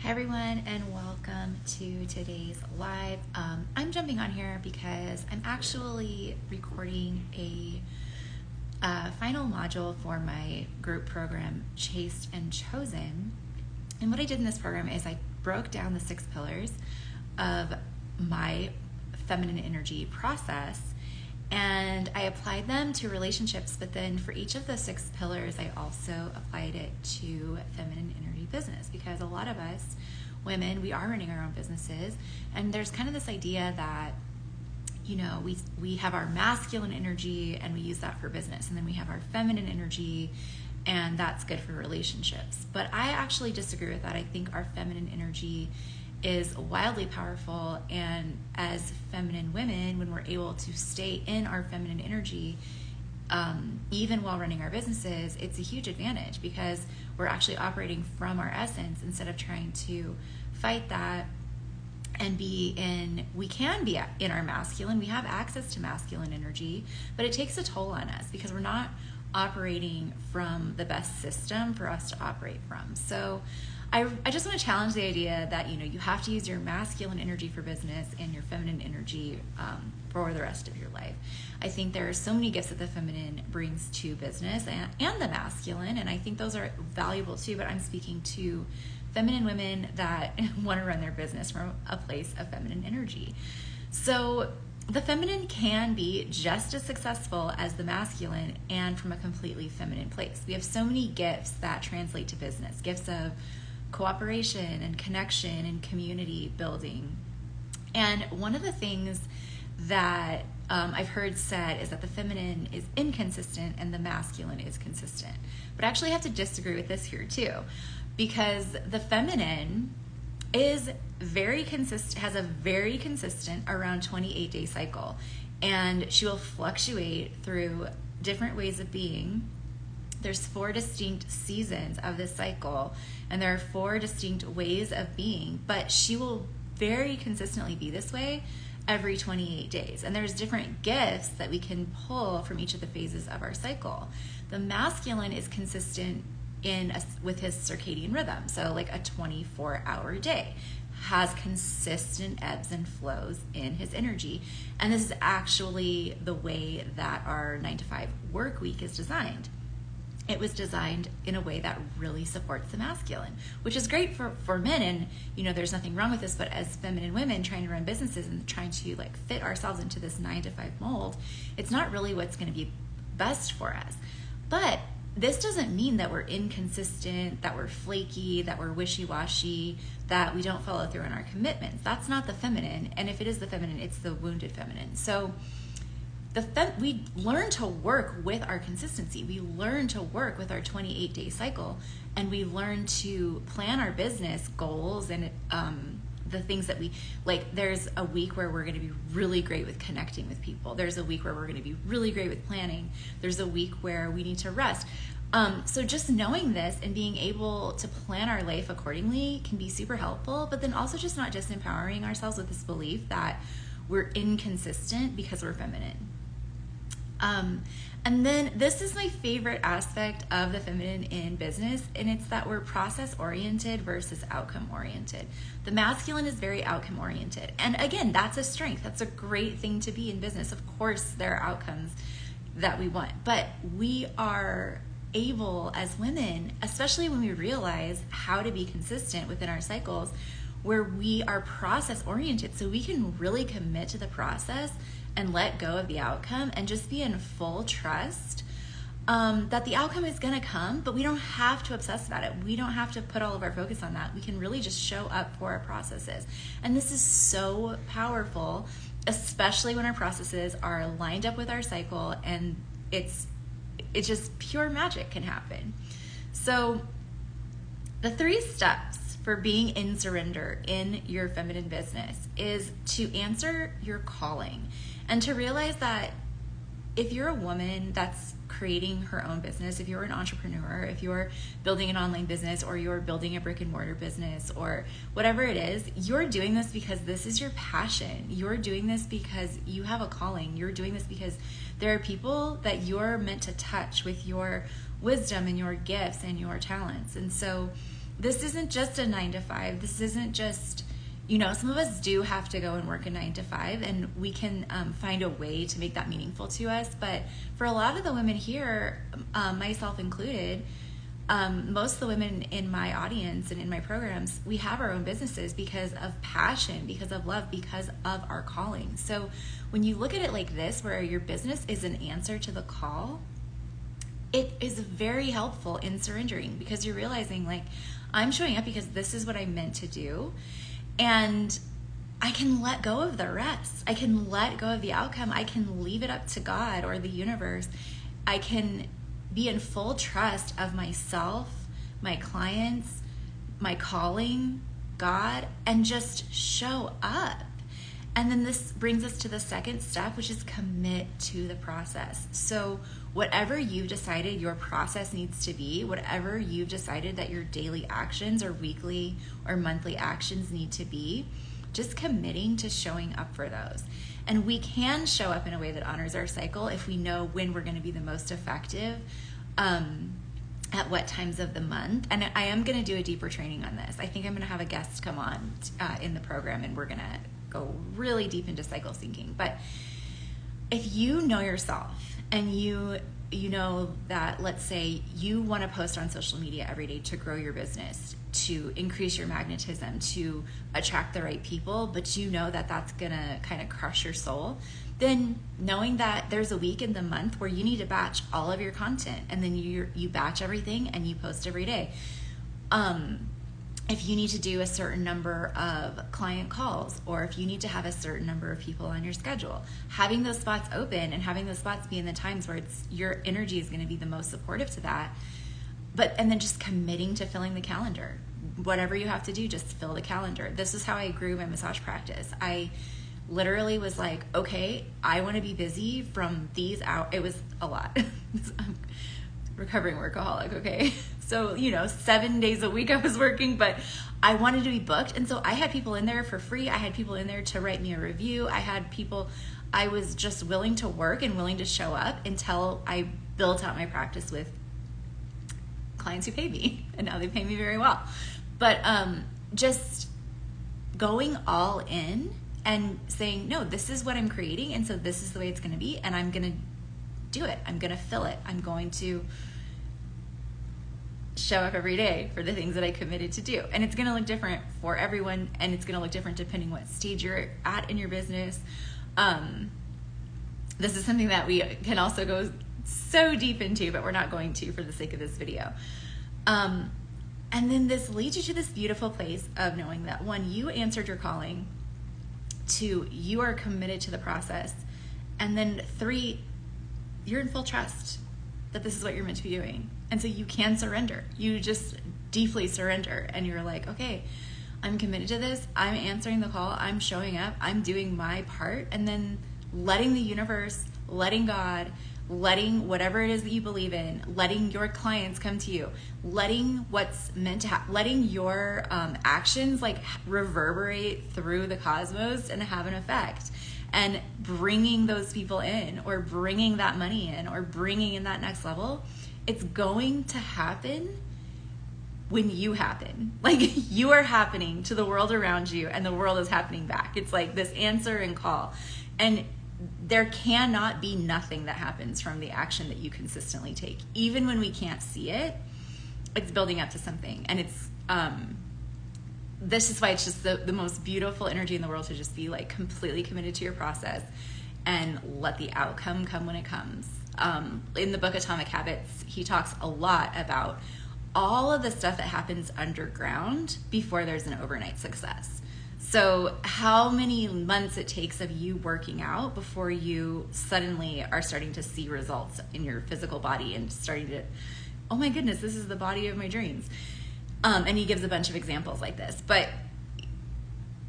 Hi everyone, and welcome to today's live. I'm jumping on here because I'm actually recording a final module for my group program, Chased and Chosen. And what I did in this program is I broke down the 6 pillars of my feminine energy process, and I applied them to relationships, but then for each of the 6 pillars, I also applied it to feminine energy business, because a lot of us women, we are running our own businesses, and there's kind of this idea that, you know, we have our masculine energy and we use that for business, and then we have our feminine energy and that's good for relationships. But I actually disagree with that. I think our feminine energy is wildly powerful, and as feminine women, when we're able to stay in our feminine energy, even while running our businesses, it's a huge advantage because we're actually operating from our essence instead of trying to fight that and we can be in our masculine. We have access to masculine energy, but it takes a toll on us because we're not operating from the best system for us to operate from. So I just want to challenge the idea that, you know, you have to use your masculine energy for business and your feminine energy for the rest of your life. I think there are so many gifts that the feminine brings to business and the masculine, and I think those are valuable too, but I'm speaking to feminine women that want to run their business from a place of feminine energy. So the feminine can be just as successful as the masculine and from a completely feminine place. We have so many gifts that translate to business, gifts of cooperation and connection and community building. And one of the things that I've heard said is that the feminine is inconsistent and the masculine is consistent. But I actually have to disagree with this here too, because the feminine is very consistent, has a very consistent around 28-day cycle, and she will fluctuate through different ways of being. There's 4 distinct seasons of this cycle, and there are 4 distinct ways of being, but she will very consistently be this way every 28 days. And there's different gifts that we can pull from each of the phases of our cycle. The masculine is consistent with his circadian rhythm, so like a 24-hour day, has consistent ebbs and flows in his energy. And this is actually the way that our 9-to-5 work week is designed. It was designed in a way that really supports the masculine, which is great for men, and you know, there's nothing wrong with this, but as feminine women trying to run businesses and trying to like fit ourselves into this 9-to-5 mold, it's not really what's going to be best for us. But this doesn't mean that we're inconsistent, that we're flaky, that we're wishy-washy, that we don't follow through on our commitments. That's not the feminine, and if it is the feminine, it's the wounded feminine. So we learn to work with our consistency. We learn to work with our 28-day cycle, and we learn to plan our business goals and the things that we like. There's a week where we're going to be really great with connecting with people. There's a week where we're going to be really great with planning. There's a week where we need to rest. So just knowing this and being able to plan our life accordingly can be super helpful, but then also just not disempowering ourselves with this belief that we're inconsistent because we're feminine. And then this is my favorite aspect of the feminine in business, and it's that we're process-oriented versus outcome-oriented. The masculine is very outcome-oriented. And again, that's a strength. That's a great thing to be in business. Of course, there are outcomes that we want, but we are able as women, especially when we realize how to be consistent within our cycles, where we are process-oriented, so we can really commit to the process and let go of the outcome and just be in full trust that the outcome is going to come, but we don't have to obsess about it. We don't have to put all of our focus on that. We can really just show up for our processes. And this is so powerful, especially when our processes are lined up with our cycle, and it's just pure magic can happen. So the 3 steps for being in surrender in your feminine business is to answer your calling and to realize that if you're a woman that's creating her own business, if you're an entrepreneur, if you're building an online business, or you're building a brick and mortar business, or whatever it is, you're doing this because this is your passion. You're doing this because you have a calling. You're doing this because there are people that you're meant to touch with your wisdom and your gifts and your talents. And so this isn't just a 9 to 5. This isn't just, you know, some of us do have to go and work a 9 to 5, and we can find a way to make that meaningful to us. But for a lot of the women here, myself included, most of the women in my audience and in my programs, we have our own businesses because of passion, because of love, because of our calling. So when you look at it like this, where your business is an answer to the call, it is very helpful in surrendering, because you're realizing, like, I'm showing up because this is what I'm meant to do. And I can let go of the rest. I can let go of the outcome. I can leave it up to God or the universe. I can be in full trust of myself, my clients, my calling, God, and just show up. And then this brings us to the second step, which is commit to the process. So whatever you've decided your process needs to be, whatever you've decided that your daily actions or weekly or monthly actions need to be, just committing to showing up for those. And we can show up in a way that honors our cycle if we know when we're going to be the most effective, at what times of the month. And I am going to do a deeper training on this. I think I'm going to have a guest come on in the program, and we're going to go really deep into cycle syncing. But if you know yourself and you know that, let's say you want to post on social media every day to grow your business, to increase your magnetism, to attract the right people, but you know that that's going to kind of crush your soul, then knowing that there's a week in the month where you need to batch all of your content, and then you batch everything and you post every day. If you need to do a certain number of client calls, or if you need to have a certain number of people on your schedule, having those spots open and having those spots be in the times where your energy is going to be the most supportive to that. And then just committing to filling the calendar. Whatever you have to do, just fill the calendar. This is how I grew my massage practice. I literally was like, okay, I want to be busy from these hours. It was a lot. I'm recovering workaholic, okay? So, 7 days a week I was working, but I wanted to be booked. And so I had people in there for free. I had people in there to write me a review. I was just willing to work and willing to show up until I built out my practice with clients who paid me. And now they pay me very well. But just going all in and saying, no, this is what I'm creating. And so this is the way it's going to be. And I'm going to do it. I'm going to fill it. I'm going to show up every day for the things that I committed to do. And it's going to look different for everyone, and it's going to look different depending what stage you're at in your business. This is something that we can also go so deep into, but we're not going to for the sake of this video. And then this leads you to this beautiful place of knowing that, one, you answered your calling, two, you are committed to the process, and then three, you're in full trust that this is what you're meant to be doing. And so you can surrender. You just deeply surrender, and you're like, okay, I'm committed to this. I'm answering the call. I'm showing up. I'm doing my part. And then letting the universe, letting God, letting whatever it is that you believe in, letting your clients come to you, letting what's meant to happen, letting your actions like reverberate through the cosmos and have an effect, and bringing those people in, or bringing that money in, or bringing in that next level. It's going to happen when you happen. Like, you are happening to the world around you, and the world is happening back. It's like this answer and call. And there cannot be nothing that happens from the action that you consistently take. Even when we can't see it, it's building up to something. And it's this is why it's just the most beautiful energy in the world, to just be like completely committed to your process and let the outcome come when it comes. In the book Atomic Habits, he talks a lot about all of the stuff that happens underground before there's an overnight success. So how many months it takes of you working out before you suddenly are starting to see results in your physical body and starting to, oh my goodness, this is the body of my dreams. And he gives a bunch of examples like this. But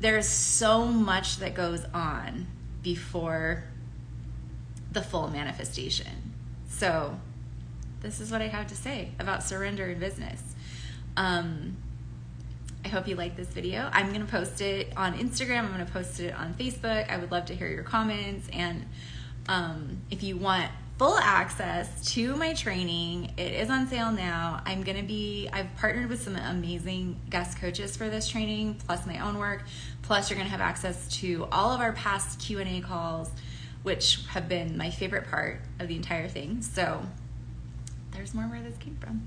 there's so much that goes on before the full manifestation. So this is what I have to say about surrender in business. I hope you like this video. I'm going to post it on Instagram. I'm going to post it on Facebook. I would love to hear your comments. And if you want full access to my training. It is on sale now. I've partnered with some amazing guest coaches for this training, plus my own work. Plus, you're going to have access to all of our past Q&A calls, which have been my favorite part of the entire thing. So there's more where this came from.